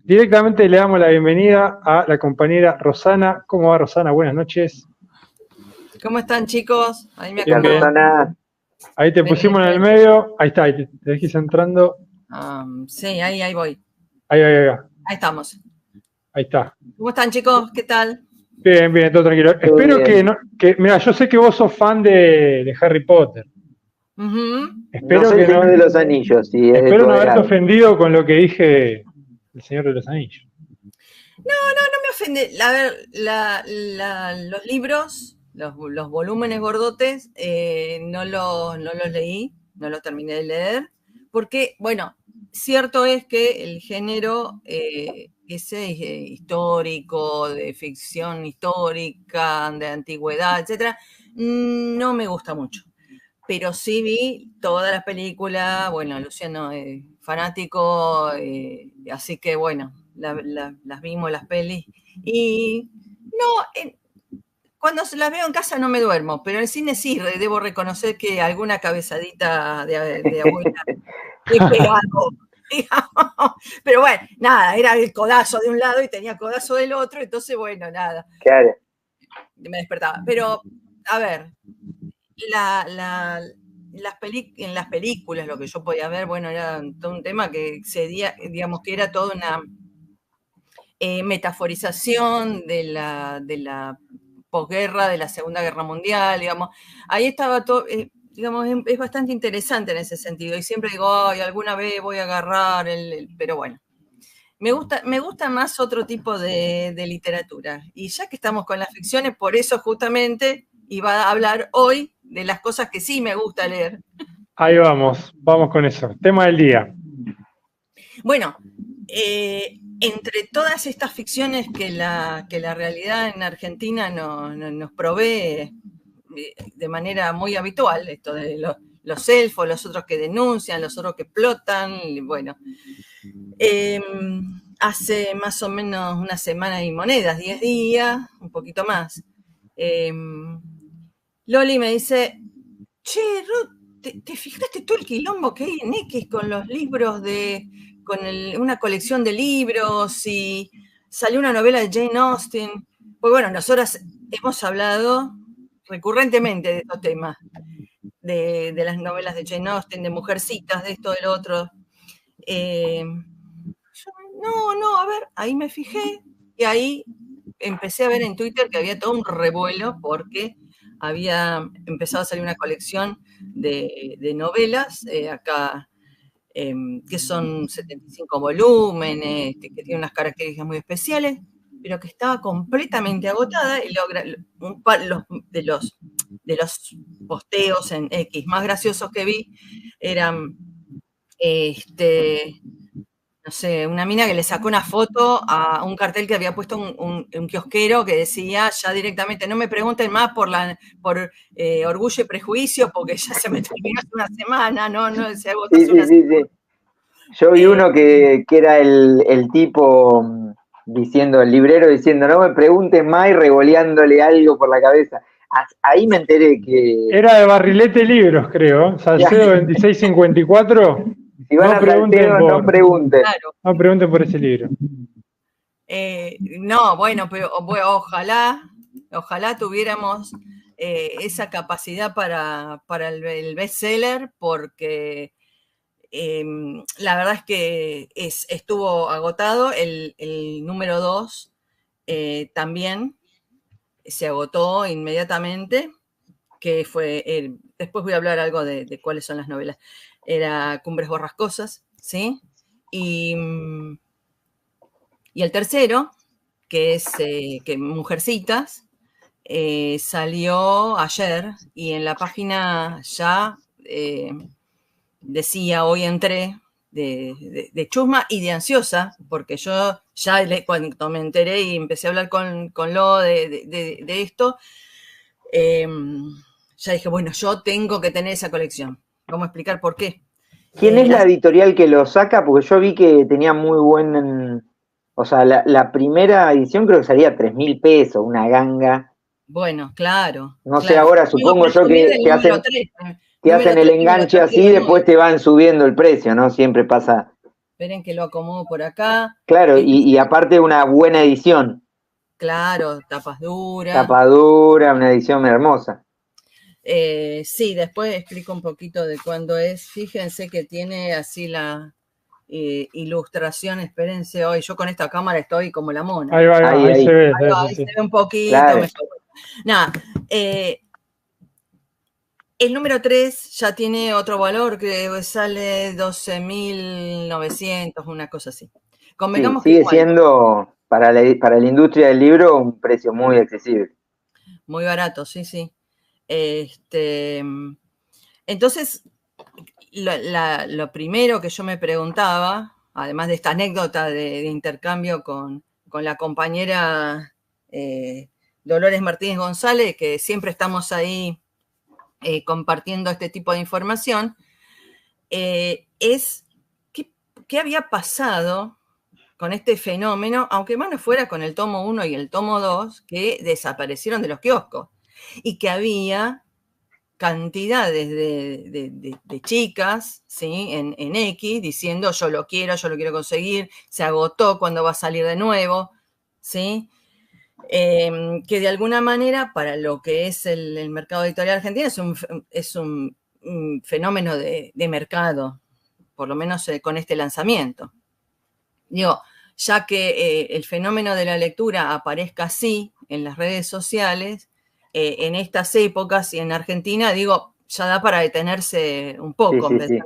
directamente le damos la bienvenida a la compañera Rosana. ¿Cómo va, Rosana? Buenas noches. ¿Cómo están, chicos? Ahí me Bien, acomodo. Ahí te pusimos en el medio. Ahí está, ahí te dejís entrando. Sí, ahí voy. Ahí. Ahí estamos. Ahí está. ¿Cómo están, chicos? ¿Qué tal? Bien, todo tranquilo. Todo Espero bien. mira, yo sé que vos sos fan de Harry Potter. No soy Señor de los Anillos, sí, es de Espero tu no haberte agrado. ofendido con lo que dije El Señor de los Anillos. No me ofende. A ver, los libros, los volúmenes gordotes, no los leí, no los terminé de leer, porque, bueno, cierto es que el género ese histórico, de ficción histórica, de antigüedad, etcétera, no me gusta mucho. Pero sí vi todas las películas, bueno, Luciano es fanático, así que bueno, las vimos las pelis. Y no, cuando las veo en casa no me duermo, pero en el cine sí, debo reconocer que alguna cabezadita de abuela he pegado. Digamos. Pero bueno, nada, era el codazo de un lado y tenía codazo del otro, entonces bueno, nada. Claro. Me despertaba. Pero, a ver, en las películas, lo que yo podía ver, bueno, era todo un tema que excedía, digamos que era toda una metaforización de la posguerra, de la Segunda Guerra Mundial, digamos. Ahí estaba todo, digamos, es bastante interesante en ese sentido. Y siempre digo, ay, alguna vez voy a agarrar pero bueno. Me gusta más otro tipo de literatura. Y ya que estamos con las ficciones, por eso justamente iba a hablar hoy de las cosas que sí me gusta leer. Ahí vamos con eso. Tema del día. Bueno, entre todas estas ficciones que la realidad en Argentina nos provee de manera muy habitual, esto de los elfos, los otros que denuncian, los otros que explotan, bueno. Hace más o menos una semana y monedas, 10 días, un poquito más. Loli me dice, che, Ruth, ¿te fijaste todo el quilombo que hay en X con los libros una colección de libros y salió una novela de Jane Austen? Pues bueno, nosotras hemos hablado recurrentemente de estos temas, de las novelas de Jane Austen, de Mujercitas, de esto, del otro. No, a ver, ahí me fijé y ahí empecé a ver en Twitter que había todo un revuelo porque había empezado a salir una colección de novelas acá, que son 75 volúmenes, que tienen unas características muy especiales, pero que estaba completamente agotada y de los posteos en X más graciosos que vi eran no sé, una mina que le sacó una foto a un cartel que había puesto un kiosquero que decía ya directamente, no me pregunten más por Orgullo y Prejuicio, porque ya se me terminó hace una semana, no se agotó hace una semana. Sí. Yo vi uno que era el tipo diciendo, el librero diciendo, no me preguntes más y revoleándole algo por la cabeza. Ahí me enteré que... Era de Barrilete Libros, creo. Salcedo 2654. Si van a Salcedo, no pregunten. Claro. No pregunten por ese libro. No, bueno, pero ojalá tuviéramos esa capacidad para el bestseller, porque la verdad es que estuvo agotado. El número 2 también se agotó inmediatamente, que fue, después voy a hablar algo de cuáles son las novelas. Era Cumbres Borrascosas, ¿sí? Y el tercero, que es que Mujercitas, salió ayer y en la página ya decía, hoy entré, de chusma y de ansiosa, porque yo ya cuando me enteré y empecé a hablar con Lo de esto, ya dije, bueno, yo tengo que tener esa colección. Vamos a explicar por qué. ¿Quién es la editorial que lo saca? Porque yo vi que tenía muy buen... O sea, la primera edición creo que salía 3.000 pesos, una ganga. Bueno, claro. No sé, ahora supongo yo que hacen el enganche así y después te van subiendo el precio, ¿no? Siempre pasa. esperen que lo acomodo por acá. Claro, y aparte una buena edición. Claro, tapas duras. Tapa dura, una edición hermosa. Sí, después explico un poquito de cuándo es. Fíjense que tiene así la ilustración, espérense hoy. Yo con esta cámara estoy como la mona. Ahí va, ahí se ve. Ahí se ve un poquito claro. mejor. Nada, el número 3 ya tiene otro valor que sale 12.900, una cosa así. Convengamos sí, sigue que igual, siendo para la industria del libro un precio muy accesible. muy barato, sí, sí. Entonces, lo primero que yo me preguntaba, además de esta anécdota de intercambio con la compañera Dolores Martínez González, que siempre estamos ahí compartiendo este tipo de información, es qué había pasado con este fenómeno, aunque más no fuera con el tomo 1 y el tomo 2, que desaparecieron de los kioscos, y que había cantidades de chicas, ¿sí? En X diciendo yo lo quiero conseguir, se agotó, cuando va a salir de nuevo, ¿sí? Que de alguna manera para lo que es el mercado editorial argentino es un fenómeno de mercado, por lo menos con este lanzamiento. Digo, ya que el fenómeno de la lectura aparezca así en las redes sociales, en estas épocas y en Argentina, digo, ya da para detenerse un poco, Sí.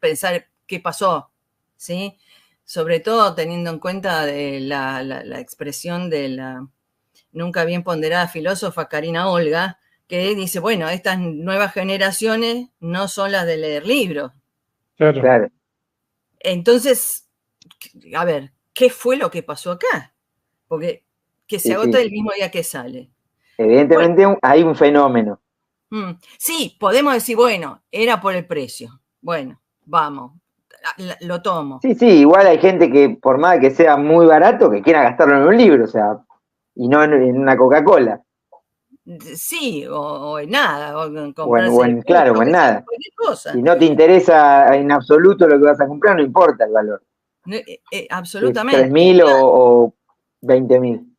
Pensar qué pasó, ¿sí? Sobre todo teniendo en cuenta de la expresión de la nunca bien ponderada filósofa Karina Olga, que dice, bueno, estas nuevas generaciones no son las de leer libros. Claro. Entonces, a ver, ¿qué fue lo que pasó acá? Porque que se agota el mismo día que sale. Evidentemente hay un fenómeno. Sí, podemos decir, bueno, era por el precio. Bueno, vamos, lo tomo. Sí, igual hay gente que por más que sea muy barato, que quiera gastarlo en un libro, o sea, y no en una Coca-Cola. Sí, o en nada, o en comprarse o en nada. Si no te interesa en absoluto lo que vas a comprar, no importa el valor. Absolutamente. 3.000 o 20.000.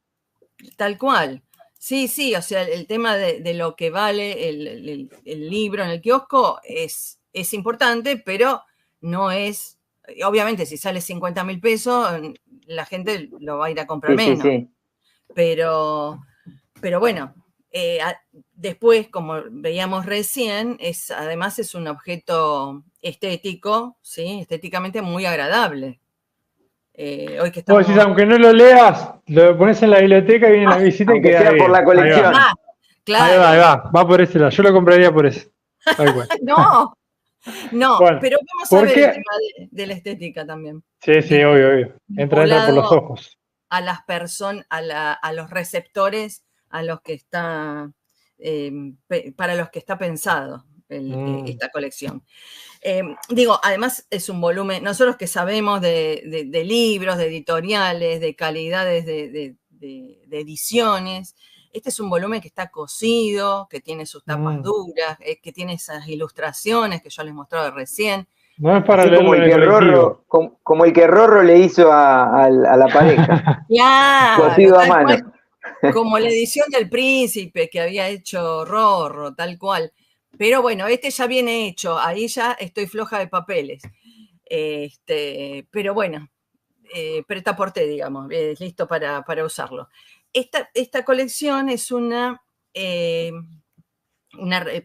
Tal cual. Sí, o sea, el tema de lo que vale el libro en el kiosco es importante, pero no es, obviamente si sale 50.000 pesos, la gente lo va a ir a comprar menos. Sí. Pero bueno, después, como veíamos recién, además es un objeto estético, ¿sí? Estéticamente muy agradable. Hoy que estamos... Vos decís, aunque no lo leas, lo pones en la biblioteca y viene la visita y queda sea bien. Por la colección. Claro. Ahí va por ese lado. Yo lo compraría por ese. No, bueno, pero vamos a ver el tema de la estética también. Sí, obvio. Entra por los ojos. A las personas, a los receptores, a los que está, para los que está pensado esta colección. Digo, además es un volumen, nosotros que sabemos de libros, de editoriales, de calidades de ediciones, este es un volumen que está cosido, que tiene sus tapas duras, que tiene esas ilustraciones que yo les mostraba recién. No es para así como el que Rorro le hizo a la pareja. Claro, cosido a mano. Como la edición del Príncipe que había hecho Rorro, tal cual. Pero bueno, este ya viene hecho, ahí ya estoy floja de papeles. Pero bueno, pretaporte, digamos, listo para usarlo. Esta colección es una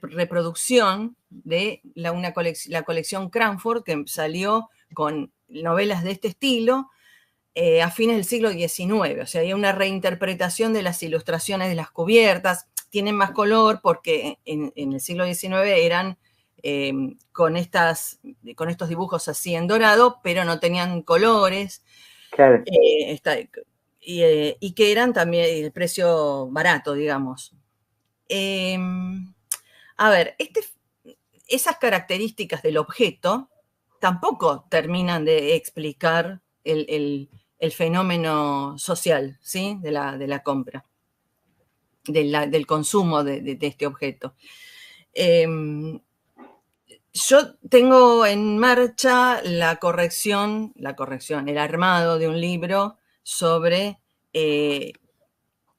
reproducción de la colección Cranford, que salió con novelas de este estilo a fines del siglo XIX. O sea, hay una reinterpretación de las ilustraciones de las cubiertas. Tienen más color porque en el siglo XIX eran con estos dibujos así en dorado, pero no tenían colores. Claro. Y que eran también el precio barato, digamos. A ver, esas características del objeto tampoco terminan de explicar el fenómeno social, ¿sí? de la compra, del consumo de este objeto. Yo tengo en marcha la corrección, el armado de un libro sobre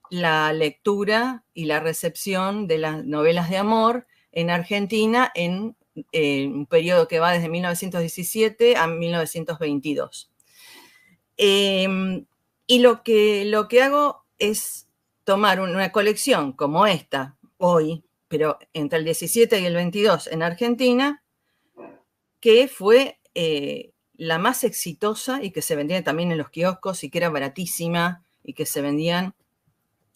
la lectura y la recepción de las novelas de amor en Argentina en un periodo que va desde 1917 a 1922. Y lo que hago es tomar una colección como esta, hoy, pero entre el 17 y el 22 en Argentina, que fue la más exitosa y que se vendía también en los kioscos y que era baratísima y que se vendían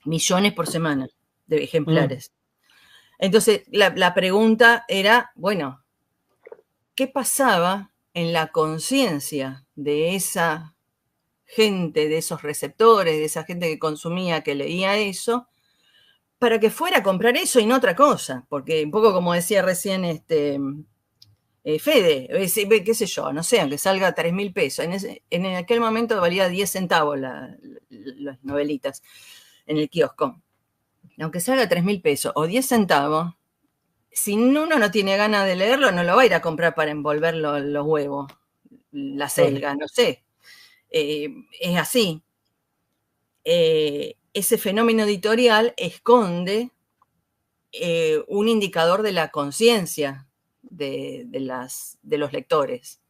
millones por semana de ejemplares. Entonces, la pregunta era, bueno, ¿qué pasaba en la conciencia de esa gente, de esos receptores, de esa gente que consumía, que leía eso, para que fuera a comprar eso y no otra cosa? Porque un poco como decía recién Fede, qué sé yo, no sé, aunque salga 3.000 pesos. En aquel momento valía 10 centavos las novelitas en el kiosco. Aunque salga 3.000 pesos o 10 centavos, si uno no tiene ganas de leerlo, no lo va a ir a comprar para envolver los huevos, la selga, no sé. Es así. Ese fenómeno editorial esconde un indicador de la conciencia de los lectores.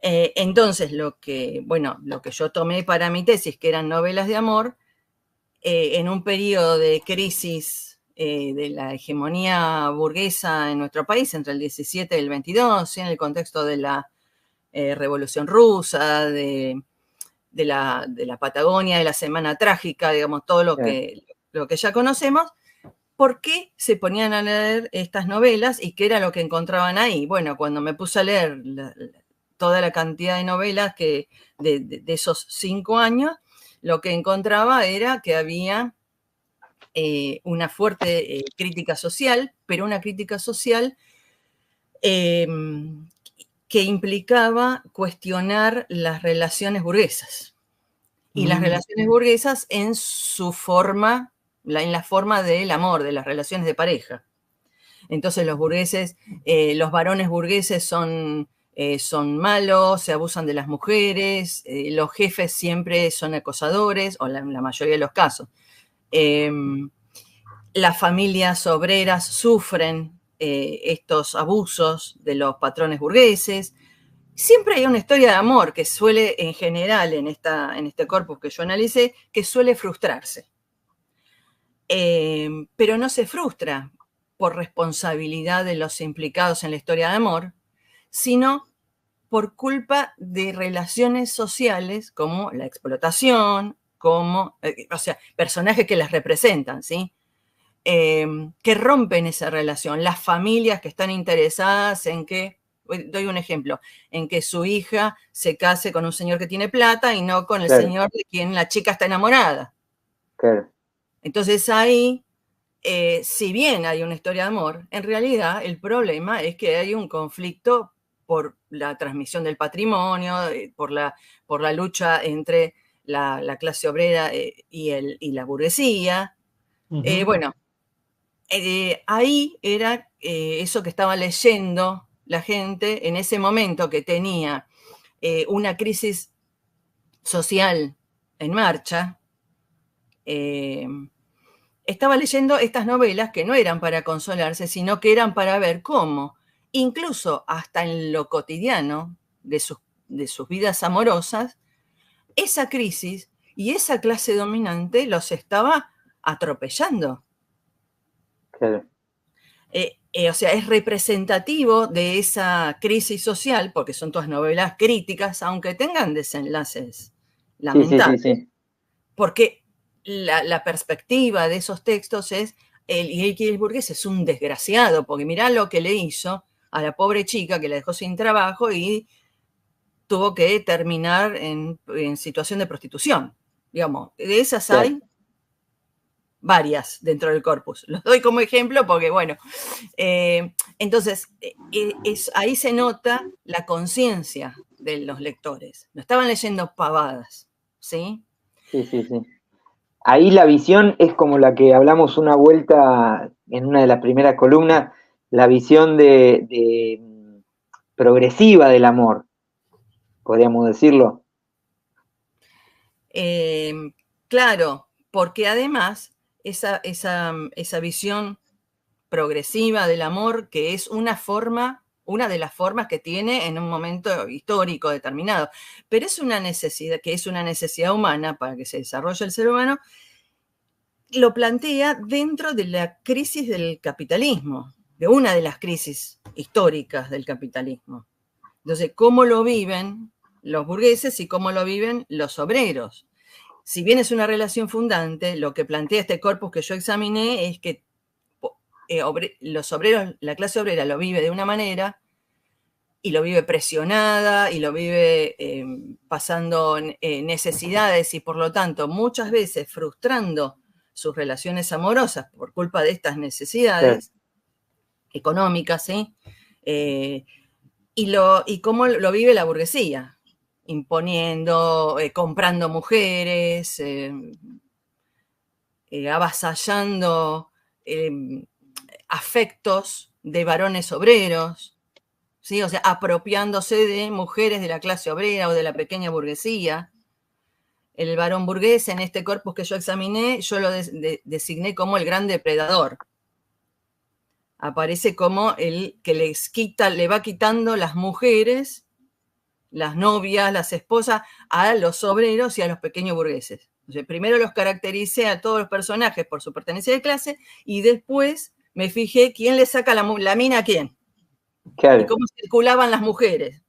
Entonces, lo que yo tomé para mi tesis, que eran novelas de amor, en un periodo de crisis de la hegemonía burguesa en nuestro país, entre el 17 y el 22, en el contexto de la Revolución Rusa, de la Patagonia, de la Semana Trágica, digamos, todo lo que ya conocemos. ¿Por qué se ponían a leer estas novelas y qué era lo que encontraban ahí? Bueno, cuando me puse a leer toda la cantidad de novelas de esos 5 años, lo que encontraba era que había una fuerte crítica social, pero una crítica social que implicaba cuestionar las relaciones burguesas. Y las relaciones burguesas en su forma, en la forma del amor, de las relaciones de pareja. Entonces los burgueses, los varones burgueses son malos, se abusan de las mujeres, los jefes siempre son acosadores, o la mayoría de los casos. Las familias obreras sufren estos abusos de los patrones burgueses. Siempre hay una historia de amor que suele, en general, en este corpus que yo analicé, que suele frustrarse. Pero no se frustra por responsabilidad de los implicados en la historia de amor, sino por culpa de relaciones sociales como la explotación, como, o sea, personajes que las representan, ¿sí? Que rompen esa relación, las familias que están interesadas en que, doy un ejemplo, en que su hija se case con un señor que tiene plata y no con el señor de quien la chica está enamorada. Claro. Entonces ahí, si bien hay una historia de amor, en realidad el problema es que hay un conflicto por la transmisión del patrimonio, por la lucha entre la clase obrera y la burguesía. Bueno, ahí era eso que estaba leyendo la gente en ese momento, que tenía una crisis social en marcha. Estaba leyendo estas novelas que no eran para consolarse, sino que eran para ver cómo, incluso hasta en lo cotidiano de sus vidas amorosas, esa crisis y esa clase dominante los estaba atropellando. Claro. O sea, es representativo de esa crisis social, porque son todas novelas críticas, aunque tengan desenlaces lamentables. Sí. Porque la perspectiva de esos textos es, el burgués es un desgraciado, porque mirá lo que le hizo a la pobre chica que la dejó sin trabajo y tuvo que terminar en situación de prostitución. Digamos, de esas hay varias dentro del corpus. Los doy como ejemplo porque, bueno, entonces ahí se nota la conciencia de los lectores. No estaban leyendo pavadas, ¿sí? Sí. Ahí la visión es como la que hablamos una vuelta en una de las primeras columnas, la visión de progresiva del amor, podríamos decirlo. Claro, porque además esa visión progresiva del amor, que es una de las formas que tiene en un momento histórico determinado, pero es una necesidad, que es una necesidad humana para que se desarrolle el ser humano, lo plantea dentro de la crisis del capitalismo, de una de las crisis históricas del capitalismo. Entonces, ¿cómo lo viven los burgueses y cómo lo viven los obreros? Si bien es una relación fundante, lo que plantea este corpus que yo examiné es que los obreros, la clase obrera lo vive de una manera y lo vive presionada y lo vive pasando necesidades y por lo tanto muchas veces frustrando sus relaciones amorosas por culpa de estas necesidades económicas, ¿sí? Y cómo lo vive la burguesía, imponiendo, comprando mujeres, avasallando afectos de varones obreros, ¿sí? O sea, apropiándose de mujeres de la clase obrera o de la pequeña burguesía. El varón burgués, en este corpus que yo examiné, yo lo designé como el gran depredador. Aparece como el que le va quitando las mujeres, las novias, las esposas, a los obreros y a los pequeños burgueses. O sea, primero los caractericé a todos los personajes por su pertenencia de clase y después me fijé quién le saca la mina a quién. Claro. Y cómo circulaban las mujeres.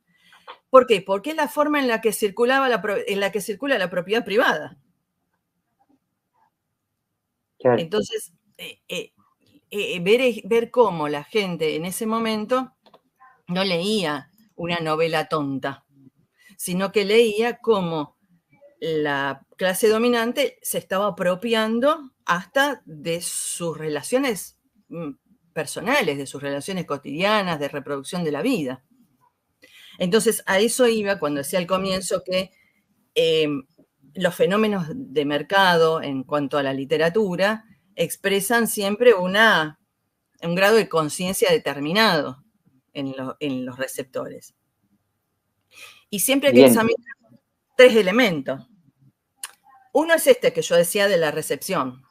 ¿Por qué? Porque es la forma en la que circula la propiedad privada. Claro. Entonces, ver cómo la gente en ese momento no leía una novela tonta, sino que leía cómo la clase dominante se estaba apropiando hasta de sus relaciones personales, de sus relaciones cotidianas, de reproducción de la vida. Entonces, a eso iba cuando decía al comienzo que los fenómenos de mercado en cuanto a la literatura expresan siempre un grado de conciencia determinado en los receptores. Y siempre hay que examinar 3 elementos. Uno es este que yo decía de la recepción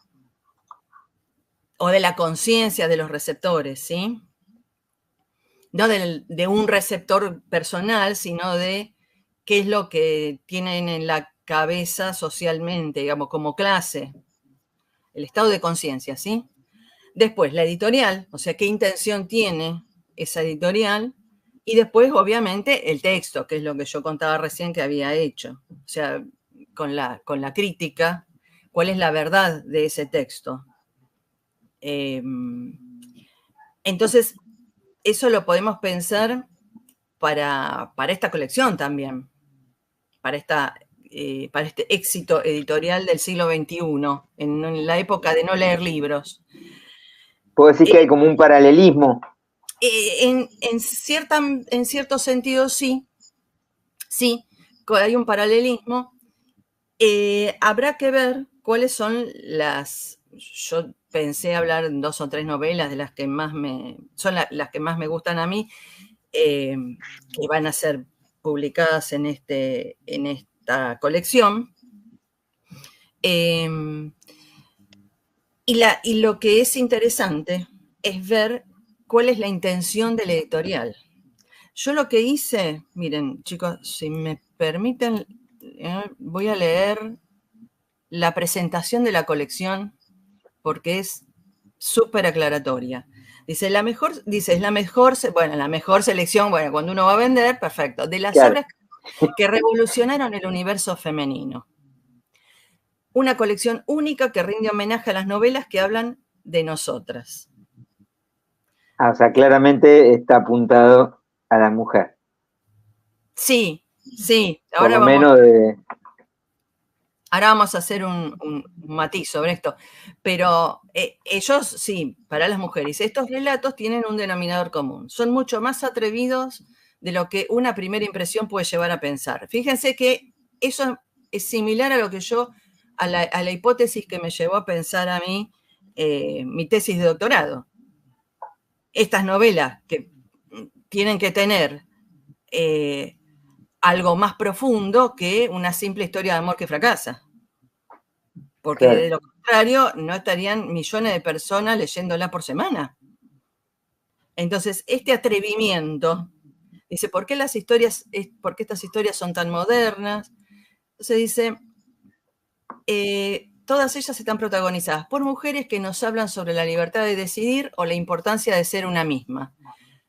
o de la conciencia de los receptores, ¿sí? No de un receptor personal, sino de qué es lo que tienen en la cabeza socialmente, digamos, como clase, el estado de conciencia, ¿sí? Después, la editorial, o sea, qué intención tiene esa editorial, y después, obviamente, el texto, que es lo que yo contaba recién que había hecho, o sea, con la crítica, cuál es la verdad de ese texto. Entonces, eso lo podemos pensar para esta colección también, para este éxito editorial del siglo XXI, en la época de no leer libros. ¿Puedo decir que hay como un paralelismo? En cierto sentido, sí. Sí, hay un paralelismo. Habrá que ver cuáles son yo pensé hablar 2 o 3 novelas de las que más son las que más me gustan a mí, que van a ser publicadas en esta colección. Y lo que es interesante es ver cuál es la intención del editorial. Yo lo que hice, miren, chicos, si me permiten, voy a leer la presentación de la colección porque es súper aclaratoria. Dice, la mejor selección, bueno, cuando uno va a vender, perfecto, de las obras que revolucionaron el universo femenino. Una colección única que rinde homenaje a las novelas que hablan de nosotras. O sea, claramente está apuntado a la mujer. Sí, sí. Ahora vamos a hacer un matiz sobre esto. Pero ellos, sí, para las mujeres, estos relatos tienen un denominador común. Son mucho más atrevidos de lo que una primera impresión puede llevar a pensar. Fíjense que eso es similar a lo que a la hipótesis que me llevó a pensar a mí mi tesis de doctorado. Estas novelas que tienen que tener algo más profundo que una simple historia de amor que fracasa. Porque Claro. de lo contrario, no estarían millones de personas leyéndola por semana. Entonces, este atrevimiento, dice, ¿por qué estas historias son tan modernas? Entonces dice, todas ellas están protagonizadas por mujeres que nos hablan sobre la libertad de decidir o la importancia de ser una misma.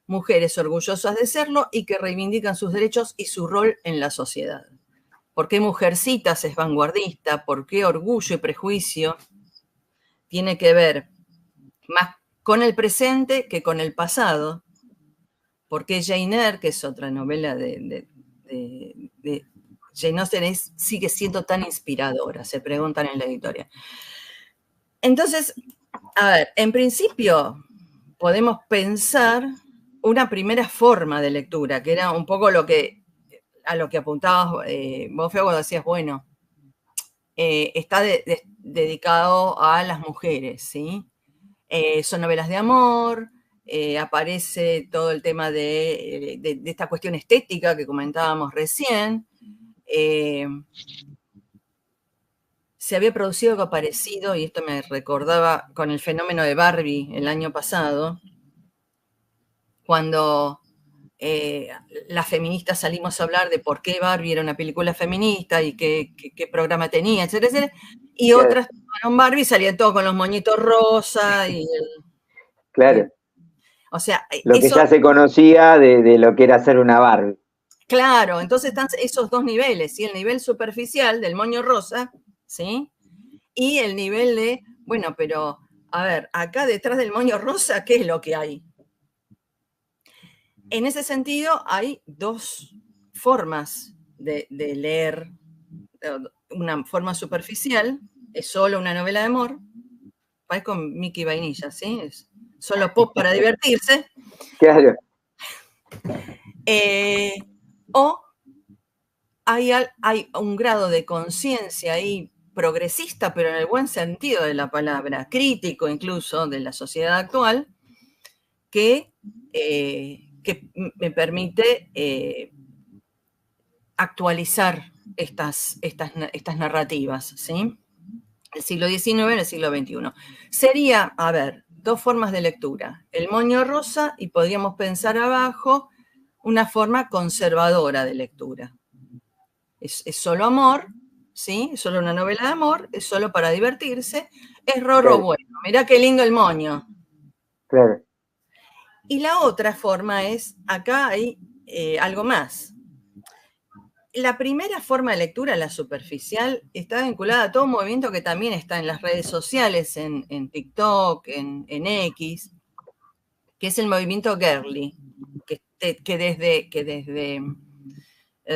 Mujeres orgullosas de serlo y que reivindican sus derechos y su rol en la sociedad. ¿Por qué Mujercitas es vanguardista? ¿Por qué Orgullo y Prejuicio tiene que ver más con el presente que con el pasado? ¿Por qué Jane Eyre, que es otra novela de Jane Austen, sigue siendo tan inspiradora? Se preguntan en la editorial. Entonces, a ver, en principio podemos pensar una primera forma de lectura, que era un poco a lo que apuntabas vos, Feo, cuando decías, bueno, está dedicado a las mujeres, ¿sí? Son novelas de amor, aparece todo el tema de esta cuestión estética que comentábamos recién. Se había producido algo parecido, y esto me recordaba con el fenómeno de Barbie el año pasado, cuando las feministas salimos a hablar de por qué Barbie era una película feminista y qué programa tenía, etcétera, etcétera, y claro, otras tomaron Barbie y salían todos con los moñitos rosa y claro. O sea, lo que ya se conocía de lo que era ser una Barbie. Claro, entonces están esos dos niveles, ¿sí? El nivel superficial del moño rosa, ¿sí? Y el nivel de, bueno, pero, a ver, acá detrás del moño rosa, ¿qué es lo que hay? En ese sentido, hay dos formas de leer. Una forma superficial, es solo una novela de amor, es con Mickey Vainilla, ¿sí? Es solo pop para divertirse. Claro. O hay un grado de conciencia ahí progresista, pero en el buen sentido de la palabra, crítico incluso de la sociedad actual, que me permite actualizar estas narrativas, ¿sí? El siglo XIX en el siglo XXI. Sería, a ver, dos formas de lectura. El moño rosa y podríamos pensar abajo una forma conservadora de lectura. Es solo amor, ¿sí? Es solo una novela de amor, es solo para divertirse, es Rorro claro. Bueno, mirá qué lindo el moño. Claro. Y la otra forma es, acá hay algo más. La primera forma de lectura, la superficial, está vinculada a todo un movimiento que también está en las redes sociales, en TikTok, en X, que es el movimiento girly, que desde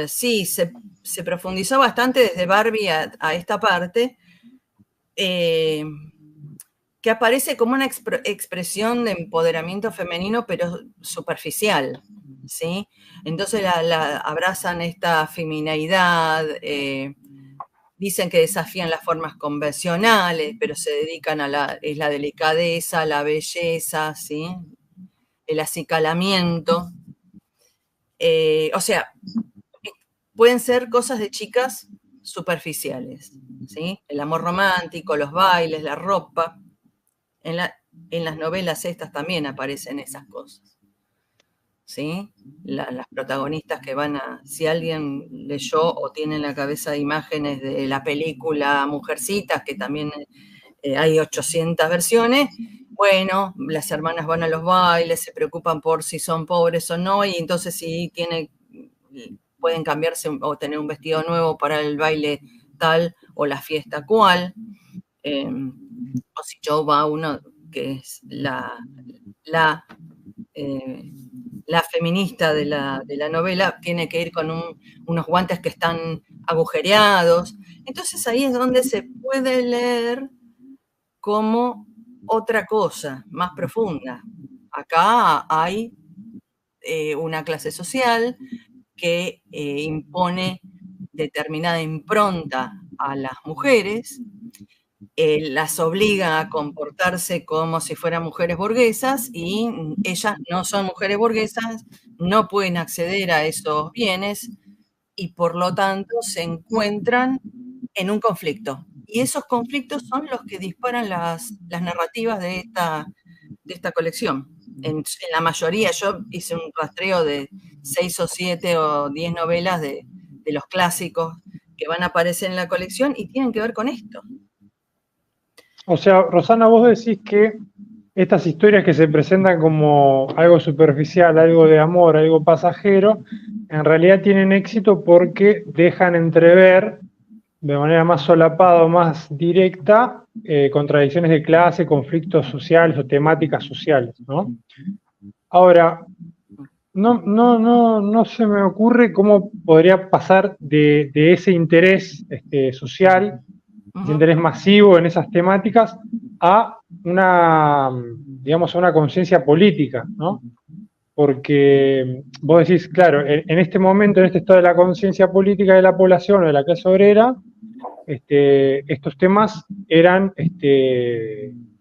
sí, se profundizó bastante desde Barbie a esta parte, que aparece como una expresión de empoderamiento femenino, pero superficial, ¿sí? Entonces abrazan esta femineidad, dicen que desafían las formas convencionales, pero se dedican a la delicadeza, la belleza, ¿sí? El acicalamiento. O sea, pueden ser cosas de chicas superficiales, ¿sí? El amor romántico, los bailes, la ropa. En las novelas estas también aparecen esas cosas, ¿sí? Las protagonistas que van a... Si alguien leyó o tiene en la cabeza imágenes de la película Mujercitas, que también hay 800 versiones, bueno, las hermanas van a los bailes, se preocupan por si son pobres o no, y entonces si pueden cambiarse o tener un vestido nuevo para el baile tal o la fiesta cual. O si yo va uno que es la feminista de la novela, tiene que ir con unos guantes que están agujereados. Entonces ahí es donde se puede leer como otra cosa más profunda. Acá hay una clase social que impone determinada impronta a las mujeres las obliga a comportarse como si fueran mujeres burguesas y ellas no son mujeres burguesas, no pueden acceder a esos bienes y por lo tanto se encuentran en un conflicto. Y esos conflictos son los que disparan las narrativas de esta colección. En la mayoría, yo hice un rastreo de 6 o 7 o 10 novelas de los clásicos que van a aparecer en la colección y tienen que ver con esto. O sea, Rosana, vos decís que estas historias que se presentan como algo superficial, algo de amor, algo pasajero, en realidad tienen éxito porque dejan entrever de manera más solapada o más directa contradicciones de clase, conflictos sociales o temáticas sociales, ¿no? Ahora, no se me ocurre cómo podría pasar de ese interés social, ese interés masivo en esas temáticas, a digamos, a una conciencia política, ¿no? Porque vos decís, claro, en este momento, en este estado de la conciencia política de la población o de la clase obrera, estos temas eran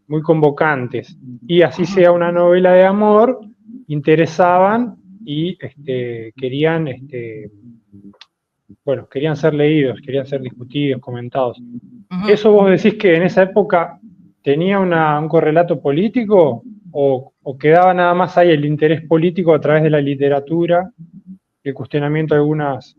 muy convocantes. Y así sea una novela de amor, interesaban y querían, bueno, querían ser leídos, querían ser discutidos, comentados. ¿Eso vos decís que en esa época tenía un correlato político o quedaba nada más ahí el interés político a través de la literatura, el cuestionamiento de algunas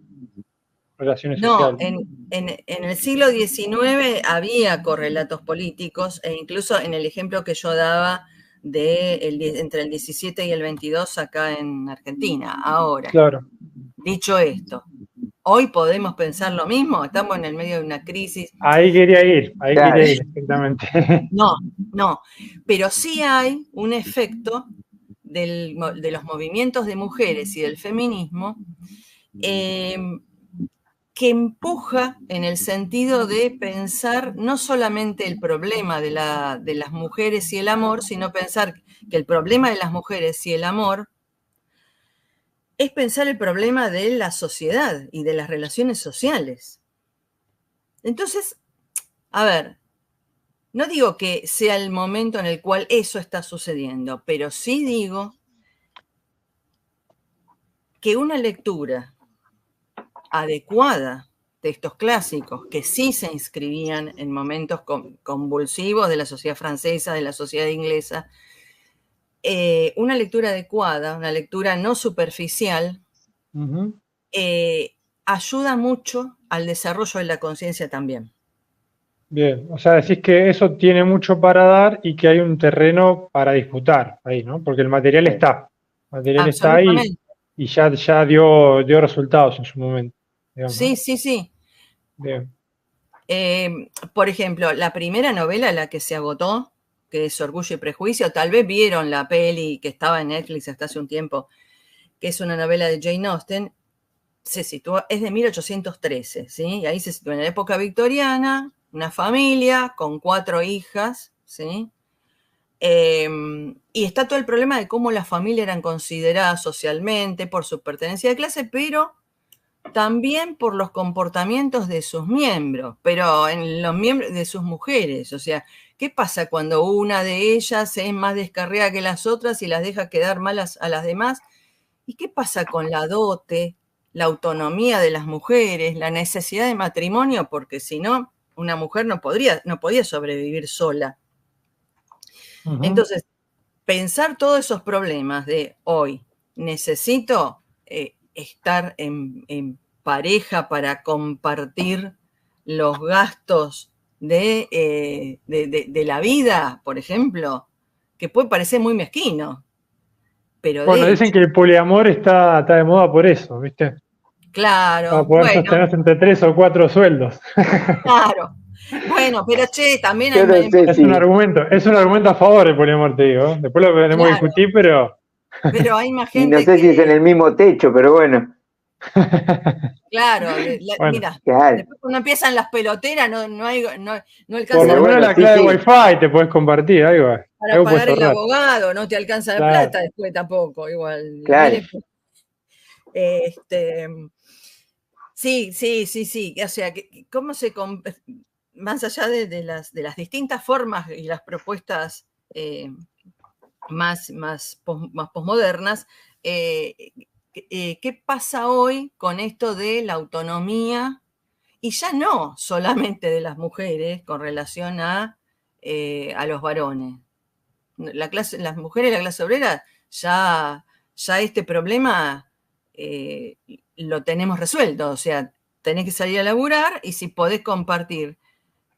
relaciones sociales? No, en el siglo XIX había correlatos políticos e incluso en el ejemplo que yo daba entre el 17 y el 22 acá en Argentina. Ahora, claro. Dicho esto, ¿hoy podemos pensar lo mismo? Estamos en el medio de una crisis. Ahí quería ir, exactamente. No, pero sí hay un efecto de los movimientos de mujeres y del feminismo que empuja en el sentido de pensar no solamente el problema de las mujeres y el amor, sino pensar que el problema de las mujeres y el amor es pensar el problema de la sociedad y de las relaciones sociales. Entonces, a ver, no digo que sea el momento en el cual eso está sucediendo, pero sí digo que una lectura adecuada de estos clásicos, que sí se inscribían en momentos convulsivos de la sociedad francesa, de la sociedad inglesa, una lectura adecuada, una lectura no superficial, ayuda mucho al desarrollo de la conciencia también. Bien, o sea, decís que eso tiene mucho para dar y que hay un terreno para disputar ahí, ¿no? Porque el material está, ahí y ya dio resultados en su momento. Digamos, sí, ¿no? sí. Bien. Por ejemplo, la primera novela, la que se agotó, que es Orgullo y Prejuicio, tal vez vieron la peli que estaba en Netflix hasta hace un tiempo, que es una novela de Jane Austen, se sitúa, es de 1813, ¿sí? Y ahí se sitúa en la época victoriana, una familia con 4 hijas, ¿sí? Y está todo el problema de cómo las familias eran consideradas socialmente por su pertenencia de clase, pero también por los comportamientos de sus miembros, pero en los miembros de sus mujeres. O sea, ¿qué pasa cuando una de ellas es más descarriada que las otras y las deja quedar malas a las demás? ¿Y qué pasa con la dote, la autonomía de las mujeres, la necesidad de matrimonio? Porque si no, una mujer no podía sobrevivir sola. Entonces, pensar todos esos problemas de hoy, necesito estar en pareja para compartir los gastos de la vida, por ejemplo, que puede parecer muy mezquino. Pero bueno, dicen que el poliamor está de moda por eso, ¿viste? Claro. Para poder sostenerse entre 3 o 4 sueldos. Claro. Bueno, pero también hay... Es un argumento a favor del poliamor, te digo. Después lo podemos discutir, pero... Pero hay más gente. Y no sé si es en el mismo techo, pero bueno. Claro, bueno, mira, claro. Después cuando empiezan las peloteras no alcanza. Por lo menos la clave de Wi-Fi te puedes compartir, algo. Para pagar el abogado, no te alcanza la plata después tampoco, igual. Claro. Sí. O sea, ¿cómo se más allá de las distintas formas y las propuestas más posmodernas, ¿qué pasa hoy con esto de la autonomía? Y ya no solamente de las mujeres con relación a los varones. Las mujeres de la clase obrera ya este problema lo tenemos resuelto. O sea, tenés que salir a laburar y si podés compartir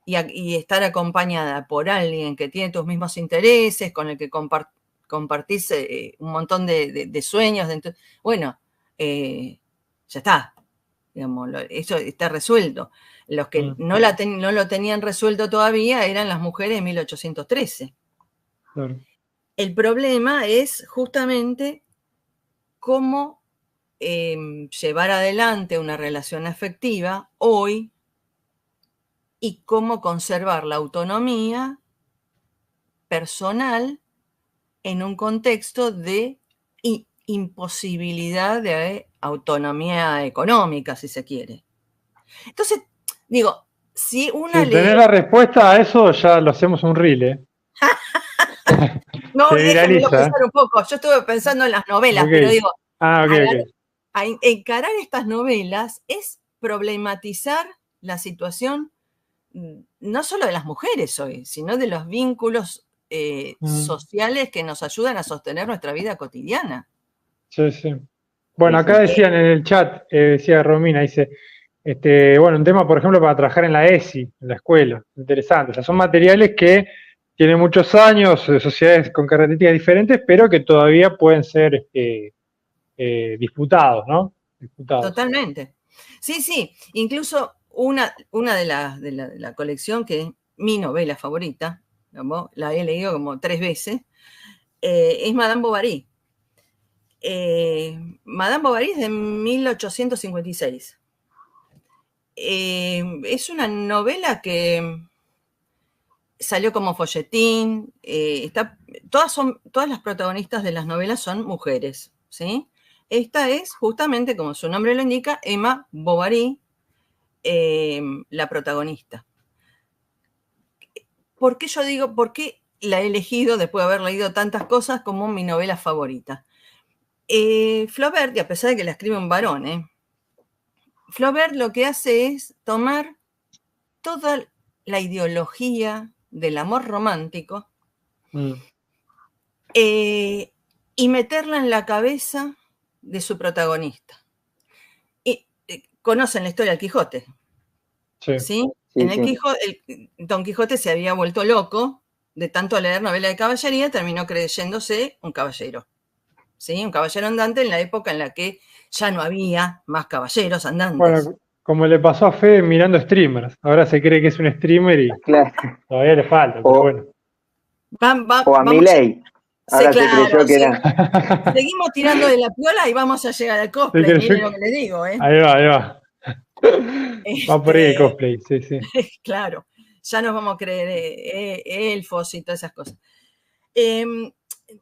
y estar acompañada por alguien que tiene tus mismos intereses, con el que compartís un montón de sueños, bueno, ya está. Digamos, eso está resuelto. Los que no lo tenían resuelto todavía eran las mujeres de 1813. Claro. El problema es justamente cómo llevar adelante una relación afectiva hoy y cómo conservar la autonomía personal en un contexto de imposibilidad de autonomía económica, si se quiere. Entonces, digo, si una si tenés la respuesta a eso, ya lo hacemos un reel, ¿eh? No, déjenmelo pensar un poco. Yo estuve pensando en las novelas, pero digo, encarar estas novelas es problematizar la situación no solo de las mujeres hoy, sino de los vínculos sociales que nos ayudan a sostener nuestra vida cotidiana. Sí, sí. Bueno, acá decían en el chat, decía Romina, dice, bueno, un tema, por ejemplo, para trabajar en la ESI, en la escuela, interesante. O sea, son materiales que tienen muchos años, sociedades con características diferentes, pero que todavía pueden ser disputados, ¿no? Disputados. Totalmente. Sí, sí. Incluso una de la colección, que es mi novela favorita, ¿no? La he leído como 3 veces, es Madame Bovary. Madame Bovary es de 1856. Es una novela que salió como folletín. Todas las protagonistas de las novelas son mujeres, ¿sí? Esta es justamente, como su nombre lo indica, Emma Bovary, la protagonista. ¿Por qué la he elegido, después de haber leído tantas cosas, como mi novela favorita? Flaubert, y a pesar de que la escribe un varón, Flaubert lo que hace es tomar toda la ideología del amor romántico y meterla en la cabeza de su protagonista. Y conocen la historia del Quijote, ¿sí? En el Quijote, Don Quijote se había vuelto loco de tanto leer novela de caballería, terminó creyéndose un caballero, ¿sí? Un caballero andante en la época en la que ya no había más caballeros andantes. Bueno, como le pasó a Fede mirando streamers. Ahora se cree que es un streamer y todavía le falta, pero bueno. O a Milei. Ahora se creyó que era. Seguimos tirando de la piola y vamos a llegar al cosplay. Miren lo que les digo, ¿eh? Ahí va. Va por ahí el cosplay, sí. Claro, ya nos vamos a creer elfos y todas esas cosas.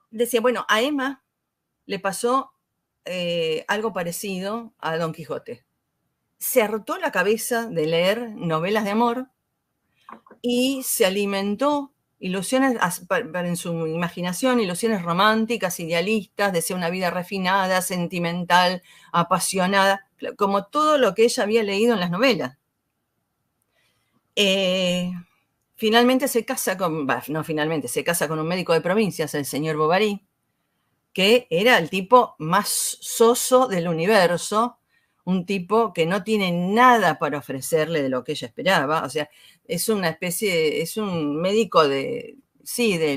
Decía, bueno, a Emma le pasó algo parecido a Don Quijote. Se hartó la cabeza de leer novelas de amor y se alimentó ilusiones, en su imaginación, ilusiones románticas, idealistas, desea una vida refinada, sentimental, apasionada, como todo lo que ella había leído en las novelas. Finalmente se casa se casa con un médico de provincias, el señor Bovary, que era el tipo más soso del universo, un tipo que no tiene nada para ofrecerle de lo que ella esperaba. O sea, es una especie, es un médico de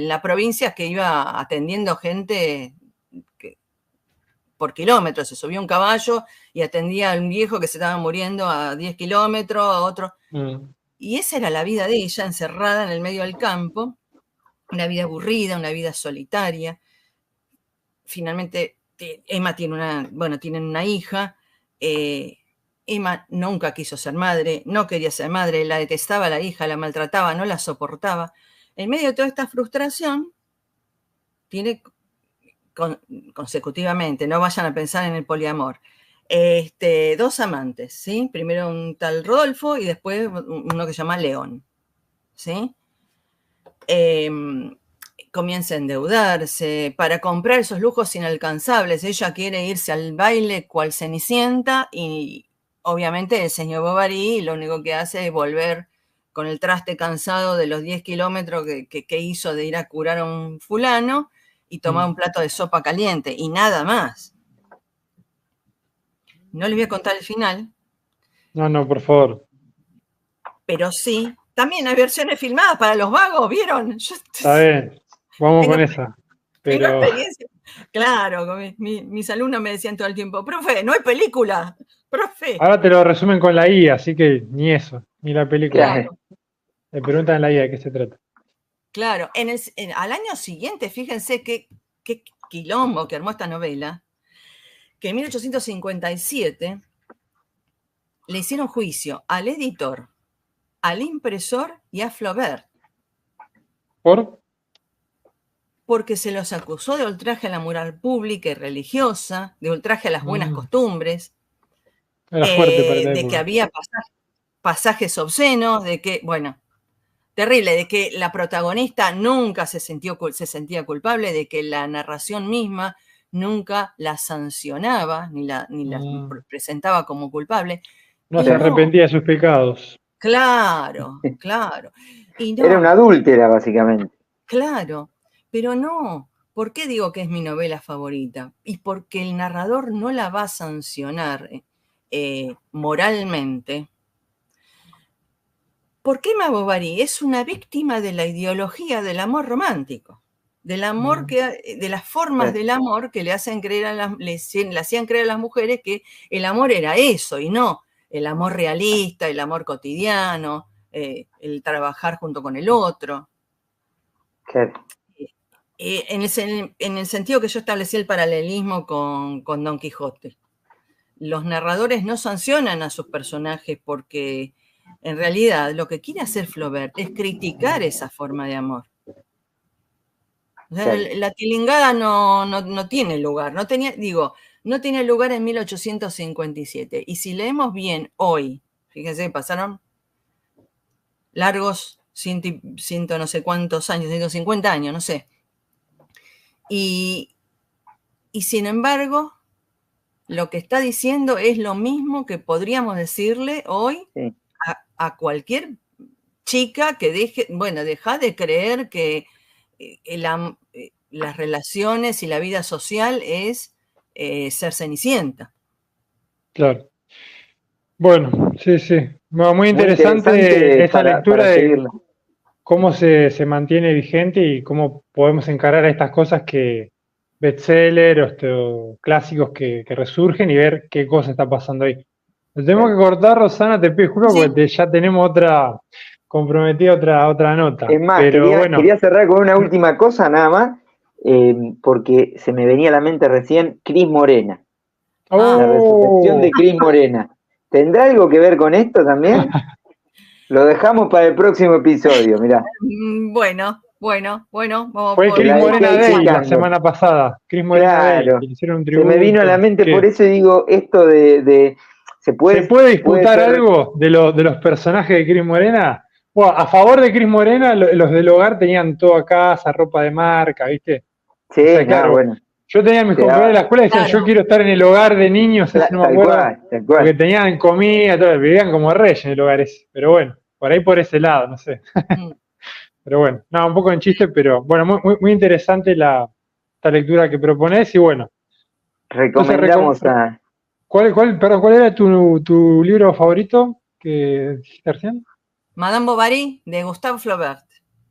la provincia que iba atendiendo gente por kilómetros. Se subió un caballo y atendía a un viejo que se estaba muriendo a 10 kilómetros, a otro. Y esa era la vida de ella, encerrada en el medio del campo, una vida aburrida, una vida solitaria. Finalmente, Emma tienen una hija. Emma nunca quiso ser madre, no quería ser madre, la detestaba la hija, la maltrataba, no la soportaba. En medio de toda esta frustración, tiene consecutivamente, no vayan a pensar en el poliamor, Dos amantes, ¿sí? Primero un tal Rodolfo y después uno que se llama León, ¿sí? Comienza a endeudarse para comprar esos lujos inalcanzables. Ella quiere irse al baile cual Cenicienta y obviamente el señor Bovary lo único que hace es volver con el traste cansado de los 10 kilómetros que hizo de ir a curar a un fulano y tomar un plato de sopa caliente y nada más. No les voy a contar el final. No, por favor. Pero sí, también hay versiones filmadas para los vagos, ¿vieron? Está bien, vamos con esa. Tengo Pero experiencia. Claro, mis alumnos me decían todo el tiempo, profe, no hay película, profe. ahora te lo resumen con la IA, así que ni eso, ni la película. Claro. Le preguntan en la IA de qué se trata. Claro, al año siguiente, fíjense qué quilombo que armó esta novela, que en 1857 le hicieron juicio al editor, al impresor y a Flaubert. ¿Por? Porque se los acusó de ultraje a la moral pública y religiosa, de ultraje a las buenas costumbres, Era fuerte para la de época. que había pasajes obscenos, de que, bueno, terrible, de que la protagonista nunca se sentía culpable, de que la narración misma nunca la sancionaba, ni la presentaba como culpable. No se arrepentía de sus pecados. Claro. Y no, Era una adúltera, básicamente. Claro, pero no. ¿Por qué digo que es mi novela favorita? Y porque el narrador no la va a sancionar moralmente. Porque Emma Bovary es una víctima de la ideología del amor romántico, del amor de las formas del amor que le hacían creer a las mujeres que el amor era eso y no el amor realista, el amor cotidiano, el trabajar junto con el otro. Claro. En el sentido que yo establecí el paralelismo con Don Quijote. Los narradores no sancionan a sus personajes porque en realidad lo que quiere hacer Flaubert es criticar esa forma de amor. O sea, la tilingada no tiene lugar, no tenía lugar en 1857. Y si leemos bien hoy, fíjense, pasaron largos ciento no sé cuántos años, 150 años, no sé. Y sin embargo, lo que está diciendo es lo mismo que podríamos decirle hoy a cualquier chica que deja de creer que las relaciones y la vida social es ser Cenicienta. Claro. Bueno, sí. Muy interesante esa lectura de cómo se mantiene vigente y cómo podemos encarar a estas cosas que bestseller o clásicos que resurgen y ver qué cosa está pasando ahí. Nos tenemos que cortar, Rosana, te pido disculpas porque ya tenemos comprometida otra nota. Es más, pero quería cerrar con una última cosa nada más, porque se me venía a la mente recién Cris Morena. La resurrección de Cris Morena. ¿Tendrá algo que ver con esto también? Lo dejamos para el próximo episodio, mirá. Bueno. Fue Cris Morena Day la semana pasada. Cris Morena Day, que hicieron un tributo. Se me vino a la mente, por eso digo esto ¿Se puede disputar algo de los personajes de Cris Morena? Bueno, a favor de Cris Morena, los del hogar tenían toda casa, ropa de marca, ¿viste? Sí, o sea, claro. Bueno. Yo tenía mis compañeros de la escuela y decían, yo quiero estar en el hogar de niños, no me acuerdo. Tal cual. Porque tenían comida, todo, vivían como reyes en el hogar ese. Pero bueno, por ese lado, no sé. Pero bueno, un poco en chiste, pero bueno, muy interesante esta lectura que propones y bueno. Recomendamos a... ¿Cuál era tu libro favorito que dijiste recién? Madame Bovary, de Gustave Flaubert.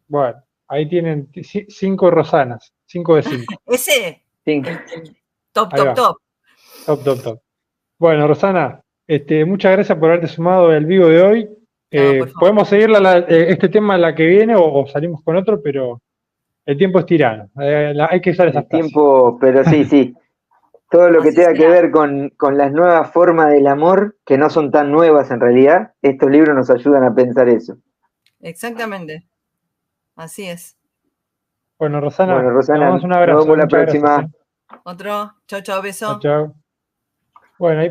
Bueno, ahí tienen 5 Rosanas, 5 de 5. Ese, el top. Top. Bueno, Rosana, muchas gracias por haberte sumado al vivo de hoy. Podemos seguir este tema la que viene o salimos con otro, pero el tiempo es tirano. Hay que usar esas frases. Pero sí. Todo lo que tenga que ver con las nuevas formas del amor, que no son tan nuevas en realidad, estos libros nos ayudan a pensar eso. Exactamente. Así es. Bueno, Rosana, te damos un abrazo. Nos vemos la próxima. Otro. Chau, beso. Chau. Bueno, ahí